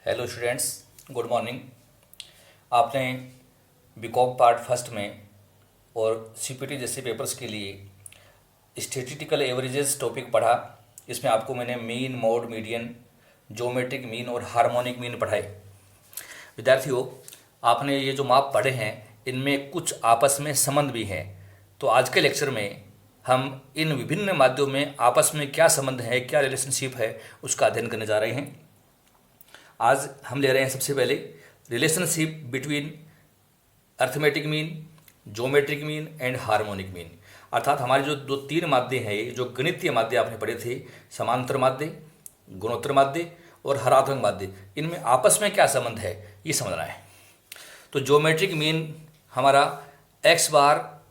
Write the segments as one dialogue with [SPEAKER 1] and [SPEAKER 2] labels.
[SPEAKER 1] Hello students, good morning. आपने BCom part first में और सीपीटी जैसे पेपर्स के लिए स्टैटिस्टिकल एवरेजेस टॉपिक पढ़ा। इसमें आपको मैंने mean, mode, median, geometric mean और हार्मोनिक मीन पढ़ाए। विद्यार्थियों, आपने ये जो माप पढ़े हैं इनमें कुछ आपस में संबंध भी हैं। तो आज के लेक्चर में हम इन विभिन्न माध्यों में आपस में क्या संबंध है, क्या रिलेशनशिप है, उसका अध्ययन करने जा रहे हैं। आज हम ले रहे हैं सबसे पहले relationship between arithmetic mean, geometric mean and harmonic mean. अर्थात हमारे जो दो तीन माध्य हैं, ये जो गणितीय माध्य आपने पढ़े थे, समांतर माध्य, गुणोत्तर माध्य और हरात्मक माध्य, इनमें आपस में क्या संबंध है ये समझना है। तो ज्योमेट्रिक मीन हमारा एक्स बार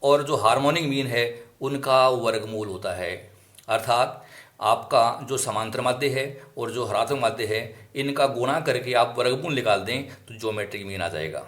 [SPEAKER 1] और जो हार्मोनिक मीन है उनका वर्गमूल होता है। अर्थात आपका जो समांतर माध्य है और जो हरात्मक माध्य है इनका गुणा करके आप वर्गमूल निकाल दें तो ज्योमेट्रिक मीन आ जाएगा।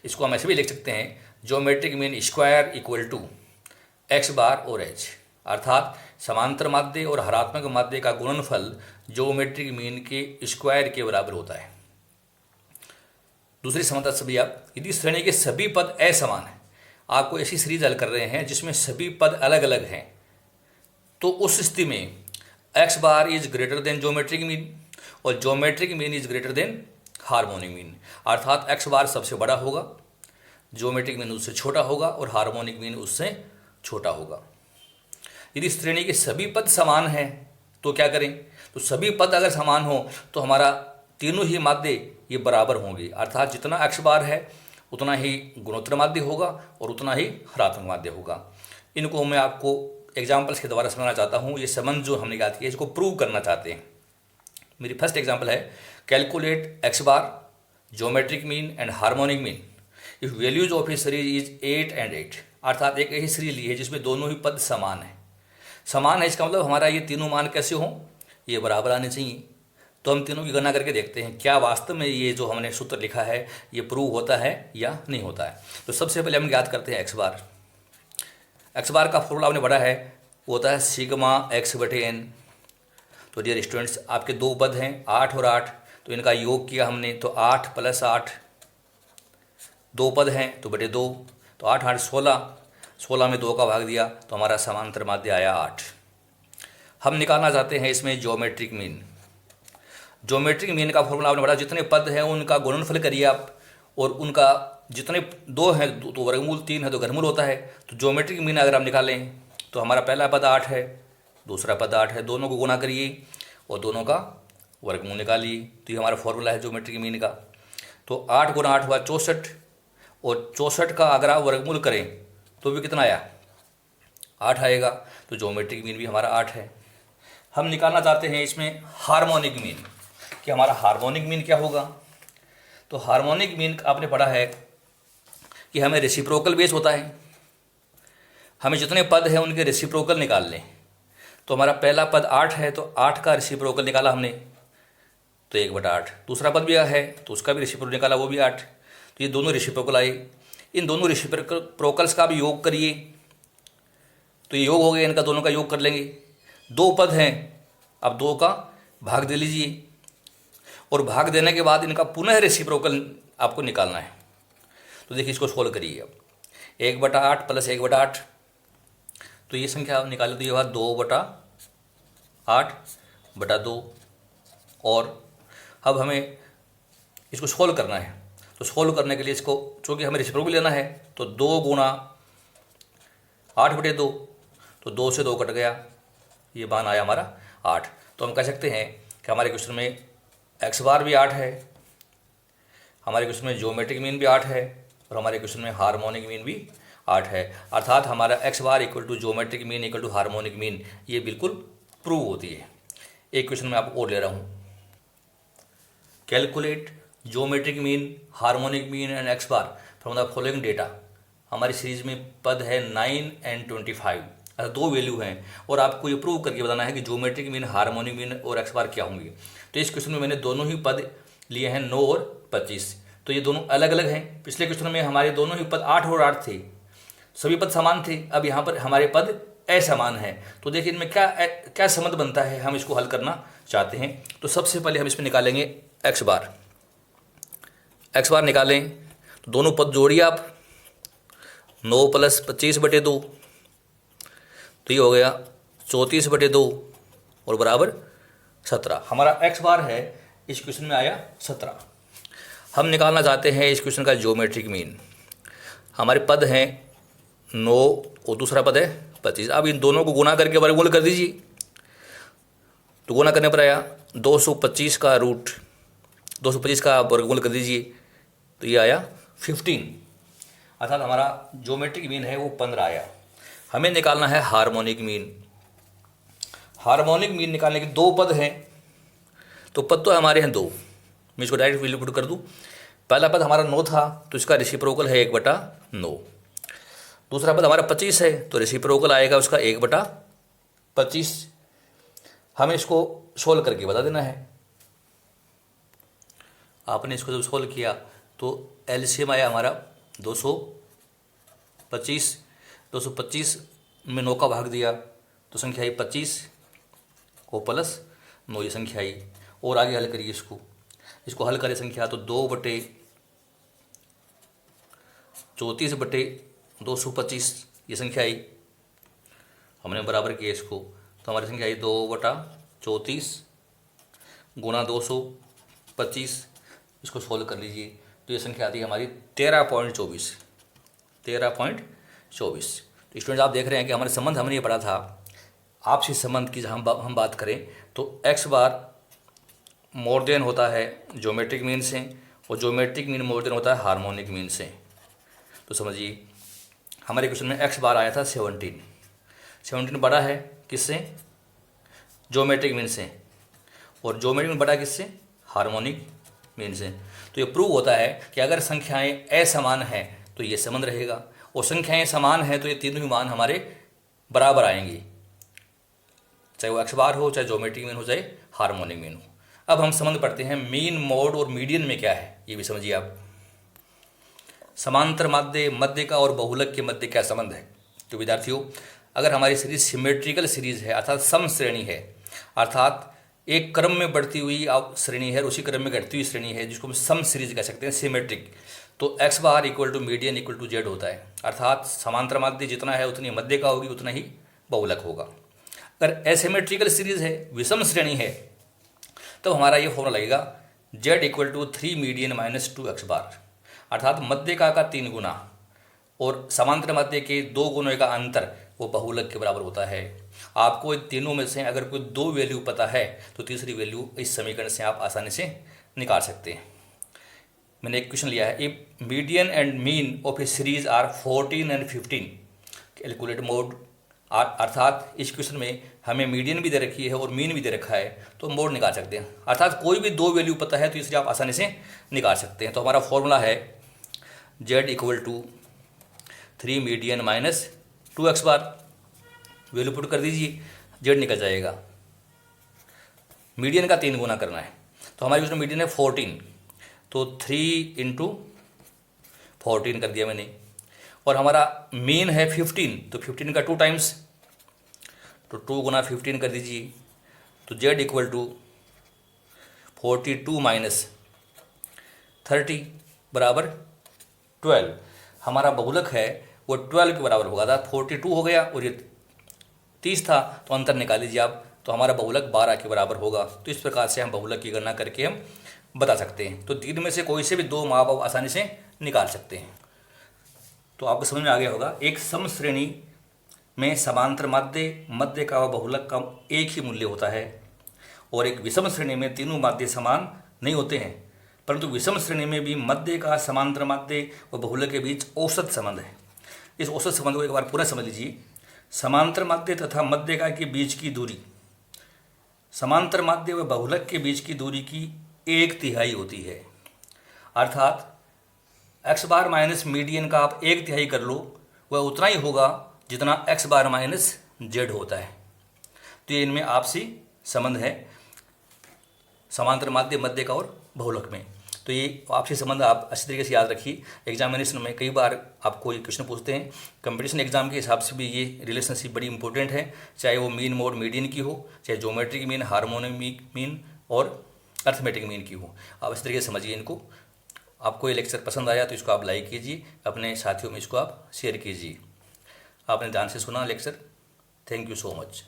[SPEAKER 1] इसको हम ऐसे भी लिख सकते हैं, geometric mean square equal to x bar और एच। अर्थात समांतर माध्य और हरात्मक माध्य का गुणनफल ज्योमेट्रिक मीन के स्क्वायर के बराबर होता है। दूसरी समस्या सभी आप, यदि श्रेणी के सभी पद असमान हैं, आपको ऐसी सीरीज हल कर रहे हैं जिसमें सभी पद अलग अलग हैं, तो उस स्थिति में x bar is greater than geometric mean और geometric mean is greater than harmonic mean. अर्थात एक्स बार सबसे बड़ा होगा, ज्योमेट्रिक मीन उससे छोटा होगा और हार्मोनिक मीन उससे छोटा होगा। यदि श्रेणी के सभी पद समान हैं तो क्या करें? तो सभी पद अगर समान हो तो हमारा तीनों ही माध्य ये बराबर होंगे। अर्थात जितना एक्स बार है उतना ही गुणोत्तर माध्य होगा और उतना ही हरात्मक माध्य होगा। इनको मैं आपको एग्जाम्पल्स के द्वारा समझना चाहता हूँ। ये संबंध जो हमने याद किया इसको प्रूव करना चाहते हैं। मेरी फर्स्ट एग्जाम्पल है, calculate x bar, geometric mean and harmonic mean if values of a series is 8 and 8। अर्थात एक ऐसी सीरीज ली है जिसमें दोनों ही पद समान है। समान है इसका मतलब हमारा ये तीनों मान कैसे हों, ये बराबर आने चाहिए। तो हम तीनों की गणना करके देखते हैं क्या वास्तव में ये जो हमने सूत्र लिखा है ये प्रूव होता है या नहीं होता है। तो सबसे पहले हम याद करते हैं एक्स बार। एक्स बार का फॉर्मूला आपने पढ़ा है, वो होता है सिग्मा एक्स बटे एन। तो डियर स्टूडेंट्स, आपके दो पद हैं 8 और 8, तो इनका योग किया हमने तो 8 + 8। दो पद हैं तो बटे 2, तो 8 8 16, 16 में 2 का भाग दिया तो हमारा समांतर माध्य आया 8। हम निकालना चाहते हैं इसमें ज्योमेट्रिक मीन। ज्योमेट्रिक मीन का फॉर्मूला आपने पढ़ा, जितने पद हैं उनका गुणनफल करिए आप, और उनका जितने 2 हैं तो वर्गमूल, 3 है तो घनमूल होता है। तो ज्योमेट्रिक मीन अगर हम निकालें तो हमारा पहला पद 8 है, दूसरा पद 8 है, दोनों को गुणा करिए और दोनों का वर्गमूल निकालिए। तो ये हमारा फॉर्मूला है ज्योमेट्रिक मीन का। तो 8 × 8 हुआ 64, और 64 का अगर आप वर्गमूल करें तो भी कितना आया? 8 आएगा। तो ज्योमेट्रिक मीन भी हमारा 8 है। हम निकालना चाहते हैं इसमें हार्मोनिक मीन, कि हमारा हार्मोनिक मीन क्या होगा। तो हार्मोनिक मीन आपने पढ़ा है कि हमें रेसिप्रोकल बेस होता है, हमें जितने पद हैं उनके रेसिप्रोकल निकाल लें। तो हमारा पहला पद 8 है तो 8 का रेसिप्रोकल निकाला हमने तो 1/8। दूसरा पद भी है तो उसका भी रेसिप्रोकल निकाला, वो भी 8। तो ये दोनों रेसिप्रोकल आए। इन दोनों रेसिप्रोकल्स का भी योग करिए तो ये योग हो गया, इनका दोनों का योग कर लेंगे। 2 पद हैं, अब 2 का भाग दे लीजिए और भाग देने के बाद इनका पुनः रेसिप्रोकल आपको निकालना है। तो देखिए इसको सोल्व करिए। अब 1/8 + 1/8, तो ये संख्या निकाले तो ये बात 2/8/2। और अब हमें इसको सोल्व करना है। तो सोल्व करने के लिए इसको, चूँकि हमें रेसिप्रोकल लेना है, तो 2 × 8/2, तो 2 से 2 कट गया, ये मान आया हमारा 8। तो हम कह सकते हैं कि हमारे क्वेश्चन में एक्स बार भी 8 है, हमारे क्वेश्चन में ज्योमेट्रिक मीन भी 8 है और हमारे क्वेश्चन में हार्मोनिक मीन भी 8 है। अर्थात हमारा X bar equal to geometric mean equal to harmonic mean ये बिल्कुल प्रूव होती है। एक क्वेश्चन मैं आपको और ले रहा हूँ, calculate geometric mean, harmonic mean and x bar from the following data. हमारी सीरीज में पद है 9 and 25, दो वैल्यू हैं और आपको ये प्रूव करके बताना है कि ज्योमेट्रिक मीन, हार्मोनिक मीन और एक्स बार क्या होंगे। तो इस क्वेश्चन में मैंने दोनों ही पद लिए हैं 9 और 25, तो ये दोनों अलग अलग हैं। पिछले क्वेश्चन में हमारे दोनों ही पद 8 और 8 थे, सभी पद समान थे। अब यहाँ पर हमारे पद असमान है। तो देखिए इनमें क्या क्या संबंध बनता है, हम इसको हल करना चाहते हैं। तो सबसे पहले हम इसमें निकालेंगे एक्स बार, एक्स बार निकालें तो दोनों पद जोड़िए आप, 9 + 25/2, तो ये हो गया 34/2 और बराबर 17। हमारा एक्स बार है इस क्वेश्चन में आया 17। हम निकालना चाहते हैं इस क्वेश्चन का ज्योमेट्रिक मीन। हमारे पद हैं 9 और दूसरा पद है 25। अब इन दोनों को गुना करके वर्गमूल कर दीजिए, तो गुना करने पर आया 225 का रूट, 225 का वर्गमूल कर दीजिए, तो ये आया 15, अर्थात हमारा ज्योमेट्रिक मीन है वो 15 आया। हमें निकालना है हार्मोनिक मीन। हार्मोनिक मीन निकालने के दो पद हैं, तो पद तो हमारे हैं 2, मैं इसको डायरेक्ट वैल्यू पुट कर दूँ। पहला पद हमारा 9 था तो इसका रेसिप्रोकल है 1/9। दूसरा पद हमारा 25 है तो रेसिप्रोकल आएगा उसका 1/25। हमें इसको सोल्व करके बता देना है। आपने इसको जब सोल्व किया तो एलसीएम आया हमारा 225। 225 में 9 का भाग दिया तो संख्या आई 25 को प्लस 9, ये संख्या आई। और आगे हल करिए इसको हल करें संख्या, तो 2/34/225 ये संख्या आई। हमने बराबर किया इसको, तो हमारी संख्या आई 2/34 गुणा 225। इसको सोल्व कर लीजिए तो ये संख्या आती है हमारी 13.24। 13.24। तो स्टूडेंट आप देख रहे हैं कि हमारे संबंध हमने ये पढ़ा था, आपसी संबंध की हम बात करें तो एक्स बार मोर देन होता है ज्योमेट्रिक मीन से, और ज्योमेट्रिक मीन मोर देन होता है हार्मोनिक मीन से। तो समझिए हमारे क्वेश्चन में एक्स बार आया था 17 बड़ा है किससे? ज्योमेट्रिक मीन से, और ज्योमेट्रिक मीन बड़ा किससे? हार्मोनिक मीन से। तो ये प्रूव होता है कि अगर संख्याएं असमान हैं तो ये संबंध रहेगा, और संख्याएं समान हैं तो ये तीनों ही मान हमारे बराबर आएंगे, चाहे वो एक्स बार हो, चाहे ज्योमेट्रिक मीन हो, चाहे हार्मोनिक मीन हो। अब हम संबंध पढ़ते हैं मीन, मोड और मीडियन में क्या है ये भी समझिए आप। समांतर मध्य का और बहुलक के मध्य क्या संबंध है? तो विद्यार्थियों, अगर हमारी सीरीज सिमेट्रिकल सीरीज है अर्थात सम श्रेणी है, अर्थात एक क्रम में बढ़ती हुई श्रेणी है और उसी क्रम में घटती हुई श्रेणी है, जिसको हम सम सीरीज कह सकते हैं, सिमेट्रिक, तो X bar equal to median equal to Z होता है। अर्थात समांतर माध्य जितना है उतनी मध्य का होगी, उतना ही बहुलक होगा। अगर एसिमेट्रिकल सीरीज है, विषम श्रेणी है, तो हमारा ये फॉर्मूला लगेगा Z equal to 3 median minus 2 x bar, अर्थात मध्यका का 3 गुना और समांतर मध्य के 2 गुणों का अंतर वो बहुलक के बराबर होता है। आपको इन तीनों में से अगर कोई 2 वैल्यू पता है तो तीसरी वैल्यू इस समीकरण से आप आसानी से निकाल सकते हैं। मैंने एक क्वेश्चन लिया है, if median and mean of a series are 14 and 15 calculate mode, अर्थात इस क्वेश्चन में हमें मीडियन भी दे रखी है और मीन भी दे रखा है, तो मोड निकाल सकते हैं। अर्थात कोई भी 2 वैल्यू पता है तो इसलिए आप आसानी से निकाल सकते हैं। तो हमारा फॉर्मूला है Z equal to 3 median minus 2 x bar, value put कर दीजिए, जेड निकल जाएगा। मीडियन का 3 गुना करना है, तो हमारे उसमें मीडियन है 14, तो 3 × 14 कर दिया मैंने, और हमारा मीन है 15, तो 15 का 2 टाइम्स, तो 2 गुना 15 कर दीजिए, तो जेड इक्वल टू 42 माइनस 30 बराबर 12। हमारा बहुलक है वो 12 के बराबर होगा, अर्थात 42 हो गया और ये 30 था, तो अंतर निकाल लीजिए आप, तो हमारा बहुलक 12 के बराबर होगा। तो इस प्रकार से हम बहुलक की गणना करके हम बता सकते हैं। तो तीन में से कोई से भी 2 मान आप आसानी से निकाल सकते हैं। तो आपको समझ में आ गया होगा, एक सम श्रेणी में समांतर मध्य का व बहुलक का एक ही मूल्य होता है, और एक विषम श्रेणी में तीनों माध्य समान नहीं होते हैं, परंतु विषम श्रेणी में भी मध्य का समांतर माध्य व बहुलक के बीच औसत संबंध है। इस औसत संबंध को एक बार पूरा समझ लीजिए। समांतर माध्य तथा मध्यका के बीच की दूरी, समांतर माध्य व बहुलक के बीच की दूरी की 1/3 होती है, अर्थात एक्स बार माइनस मीडियन का आप 1/3 कर लो, वह उतना ही होगा जितना एक्स बार माइनस जेड होता है। तो ये इनमें आपसी संबंध है समांतर माध्य मध्य का और बहुलक में। तो ये आपसी संबंध आप अच्छी तरीके से याद रखिए। एग्जामिनेशन में कई बार आपको ये क्वेश्चन पूछते हैं, कंपटीशन एग्जाम के हिसाब से भी ये रिलेशनशिप बड़ी इंपॉर्टेंट है, चाहे वो मीन मोड मीडियन की हो, चाहे ज्योमेट्रिक मीन, हार्मोनिक मीन और अर्थमेटिक मीन की हो। आप इस तरीके से समझिए इनको। आपको ये लेक्चर पसंद आया तो इसको आप लाइक कीजिए, अपने साथियों में इसको आप शेयर कीजिए। आपने ध्यान से सुना lecture. Thank you so much.